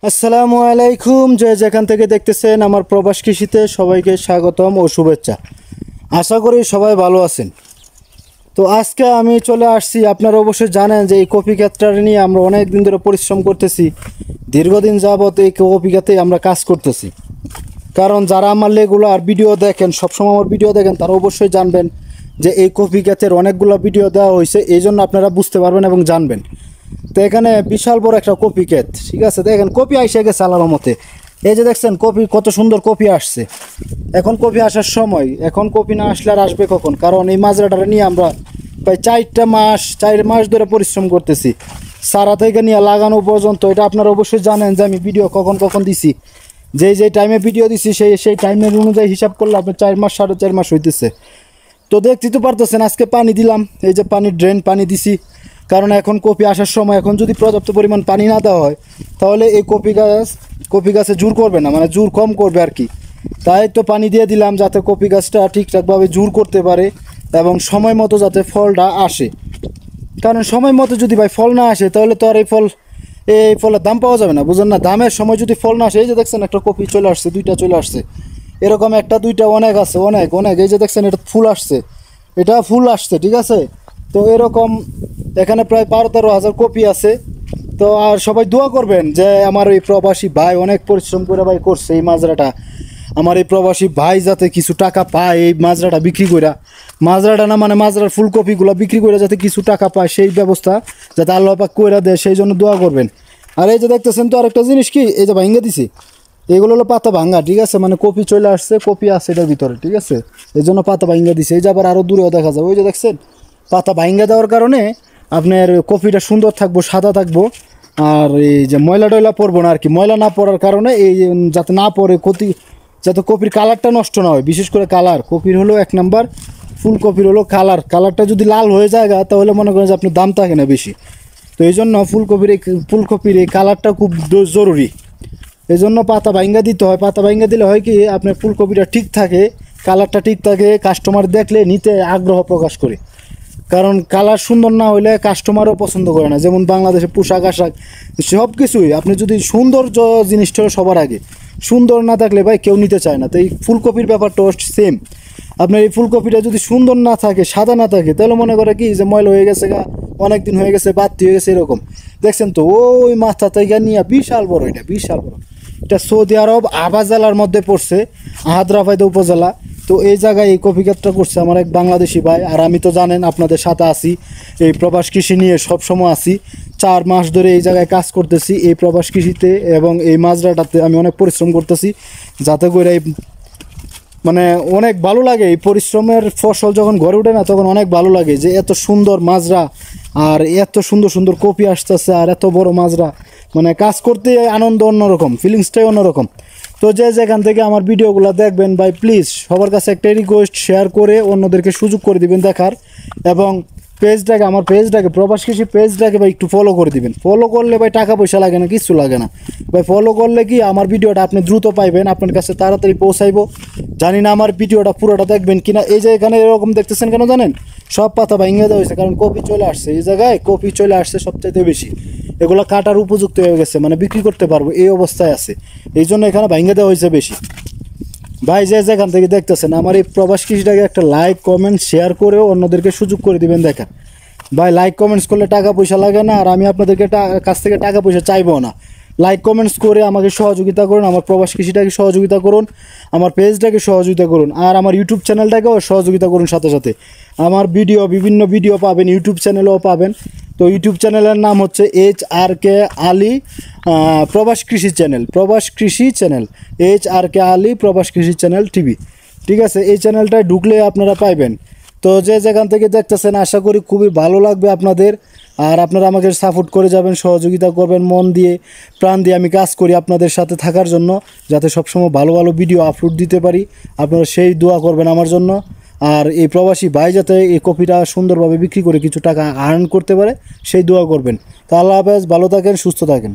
আসসালামু আলাইকুম। যে যেখান থেকে দেখতেছেন আমার প্রবাস কৃষিতে সবাইকে স্বাগতম ও শুভেচ্ছা। আশা করি সবাই ভালো আছেন। তো আজকে আমি চলে আসছি, আপনারা অবশ্যই জানেন যে এই কপি ক্ষেতটা নিয়ে আমরা অনেক দিন ধরে পরিশ্রম করতেছি। দীর্ঘদিন যাবত এই কপি ক্ষেতে আমরা কাজ করতেছি। কারণ যারা আমার রেগুলার ভিডিও দেখেন, সবসময় আমার ভিডিও দেখেন, তারা অবশ্যই জানবেন যে এই কপি ক্ষেতের অনেকগুলো ভিডিও দেওয়া হয়েছে। এই জন্য আপনারা বুঝতে পারবেন এবং জানবেন। তো এখানে বিশাল বড় একটা কপি ক্ষেত, ঠিক আছে। দেখেন কপি আইসে গেছে আল্লাহর মতে। এই যে দেখছেন কপি, কত সুন্দর কপি আসছে। এখন কপি আসার সময়, এখন কপি না আসলে আর আসবে কখন? কারণ এই মাজরাটা নিয়ে আমরা প্রায় 4 মাস ধরে পরিশ্রম করতেছি, সারা থেকে নিয়ে লাগানো পর্যন্ত। এটা আপনারা অবশ্যই জানেন যে আমি ভিডিও কখন কখন দিছি, যে টাইমে ভিডিও দিছি সেই টাইমের অনুযায়ী হিসাব করলে আপনার 4 মাস 4.5 মাস হইতেছে। তো দেখতে তো পারতেছেন, আজকে পানি দিলাম, এই যে পানি ড্রেন পানি দিছি। কারণ এখন কপি আসার সময়, এখন যদি পর্যাপ্ত পরিমাণ পানি না দেওয়া হয় তাহলে এই কপি গাছে জোর করবে না, মানে জোর কম করবে আর কি। তাই তো পানি দিয়ে দিলাম যাতে কপি গাছটা ঠিকঠাকভাবে জোর করতে পারে এবং সময় মতো যাতে ফলটা আসে। কারণ সময় মতো যদি ভাই ফল না আসে তাহলে তো আর এই ফলের দাম পাওয়া যাবে না, বুঝলেন না। দামের সময় যদি ফল না আসে, এই যে দেখছেন একটা কপি চলে আসছে, 2টা চলে আসছে, এরকম 1টা 2টা অনেক আছে, অনেক অনেক। এই যে দেখছেন এটা ফুল আসছে, এটা ফুল আসছে, ঠিক আছে। তো এরকম এখানে প্রায় 12-13 হাজার কপি আছে। তো আর সবাই দোয়া করবেন যে আমার এই প্রবাসী ভাই অনেক পরিশ্রম করে ভাই করছে এই মাজরাটা। আমার এই প্রবাসী ভাই যাতে কিছু টাকা পায় এই মাজরাটা বিক্রি করে, মাজরাটা না মানে মাজরার ফুলকপিগুলো বিক্রি করে যাতে কিছু টাকা পায়, সেই ব্যবস্থা যাতে আল্লাহ পাক করে দেয়, সেই জন্য দোয়া করবেন। আর এই যে দেখতেছেন তো আরেকটা জিনিস কি, এই যে ভাঙ্গা দিছি, এগুলো হলো পাতা ভাঙ্গা, ঠিক আছে। মানে কপি চলে আসছে, কপি আছে এটার ভিতরে, ঠিক আছে। এই জন্য পাতা ভাঙ্গা দিছে। এই যে আবার আরও দূরেও দেখা যায়, ওই যে দেখছেন পাতা ভাঙ্গা দেওয়ার কারণে আপনার কপিটা সুন্দর থাকবো, সাদা থাকবো। আর এই যে ময়লা টয়লা পড়বো না আর কি। ময়লা না পড়ার কারণে এই যাতে না পড়ে ক্ষতি, যাতে কপির কালারটা নষ্ট না হয়। বিশেষ করে কালার, কপির হলো 1 নাম্বার ফুলকপির হলো কালারটা যদি লাল হয়ে যায় তাহলে মনে করেন যে আপনার দাম থাকে না বেশি। তো এই জন্য ফুলকপির এই কালারটা খুব জরুরি। এই জন্য পাতা ভাঙ্গা দিতে হয়। পাতা ভাঙ্গা দিলে হয় কি, আপনার ফুলকপিটা ঠিক থাকে, কালারটা ঠিক থাকে, কাস্টমার দেখলে নিতে আগ্রহ প্রকাশ করে। কারণ কালার সুন্দর না হলে কাস্টমারও পছন্দ করে না। যেমন বাংলাদেশে পোশাক আশাক সব কিছুই, আপনি যদি সৌন্দর্য জিনিসটা সবার আগে, সুন্দর না থাকলে ভাই কেউ নিতে চায় না। তো এই ফুলকপির ব্যাপারটাও সেম। আপনার এই ফুলকপিটা যদি সুন্দর না থাকে, সাদা না থাকে, তাহলে মনে করে কি যে ময়লা হয়ে গেছে, অনেক দিন হয়ে গেছে, বাতি হয়ে গেছে, এরকম। দেখছেন তো ওই মাথা থেকে নিয়ে বিশাল বড়, এটা বিশাল বড়। এটা সৌদি আরব আবা জেলার মধ্যে পড়ছে, হায়দ্রাবাদ উপজেলা। তো এই জায়গায় এই কপি ক্ষেতটা করছে আমার এক বাংলাদেশি ভাই। আর আমি তো জানেন আপনাদের সাথে আছি, এই প্রবাস কৃষি নিয়ে সবসময় আছি। 4 মাস ধরে এই জায়গায় কাজ করতেছি এই প্রবাস কৃষিতে, এবং এই মাজরাটাতে আমি অনেক পরিশ্রম করতেছি যাতে করে মানে অনেক ভালো লাগে। এই পরিশ্রমের ফসল যখন ঘরে ওঠে না, তখন অনেক ভালো লাগে যে এত সুন্দর মাজরা আর এত সুন্দর সুন্দর কপি আসতেছে আর এত বড় মাজরা। মানে কাজ করতে আনন্দ অন্যরকম, ফিলিংসটাই অন্যরকম। তো যে যেখান থেকে আমার ভিডিওগুলো দেখবেন ভাই, প্লিজ সবার কাছে একটা রিকোয়েস্ট, শেয়ার করে অন্যদেরকে সুযোগ করে দিবেন দেখার। এবং আমার পেজটাকে প্রবাস কৃষি পেজটাকে ভাই একটু ফলো করে দিবেন। ফলো করলে ভাই টাকা পয়সা লাগে না, কিছু লাগে না ভাই। ফলো করলে কি আমার ভিডিওটা আপনি দ্রুত পাইবেন, আপনার কাছে তাড়াতাড়ি পৌঁছাইবো। জানি না আমার ভিডিওটা পুরোটা দেখবেন কিনা। এই যে এখানে এরকম দেখতেছেন কেন জানেন? সব পাতা ভেঙে দেওয়া হয়েছে, কারণ কপি চলে আসছে। এই জায়গায় কপি চলে আসছে সবচাইতে বেশি, এগুলো কাটার উপযুক্ত হয়ে গেছে, মানে বিক্রি করতে পারবো এই অবস্থায় আছে। এই জন্য এখানে ভেঙে দেওয়া হয়েছে বেশি। ভাই যে যেখান থেকে দেখতেছেন আমার এই প্রবাস কৃষিটাকে একটা লাইক কমেন্ট শেয়ার করেও অন্যদেরকে সুযোগ করে দিবেন দেখা। ভাই লাইক কমেন্টস করলে টাকা পয়সা লাগে না, আর আমি আপনাদেরকে কাছ থেকে টাকা পয়সা চাইবো না। লাইক কমেন্টস করে আমাকে সহযোগিতা করুন, আমার প্রবাস কৃষিটাকে সহযোগিতা করুন, আমার পেজটাকে সহযোগিতা করুন, আর আমার ইউটিউব চ্যানেলটাকেও সহযোগিতা করুন। সাথে সাথে আমার বিভিন্ন ভিডিও পাবেন, ইউটিউব চ্যানেলেও পাবেন। তো ইউটিউব চ্যানেলের নাম হচ্ছে HRK আলী প্রবাস কৃষি চ্যানেল, HRK আলী প্রবাস কৃষি চ্যানেল টিভি, ঠিক আছে। এই চ্যানেলটায় ঢুকলে আপনারা পাইবেন। তো যে যেখান থেকে দেখতেছেন আশা করি খুবই ভালো লাগবে আপনাদের। আর আপনারা আমাকে সাপোর্ট করে যাবেন, সহযোগিতা করবেন, মন দিয়ে প্রাণ দিয়ে আমি কাজ করি আপনাদের সাথে থাকার জন্য, যাতে সবসময় ভালো ভালো ভিডিও আপলোড দিতে পারি। আপনারা সেই দোয়া করবেন আমার জন্য। আর এই প্রবাসী ভাই যাতে এই কপিটা সুন্দরভাবে বিক্রি করে কিছু টাকা আর্ন করতে পারে, সেই দোয়া করবেন। তো আল্লাহ হাফেজ, ভালো থাকেন, সুস্থ থাকেন।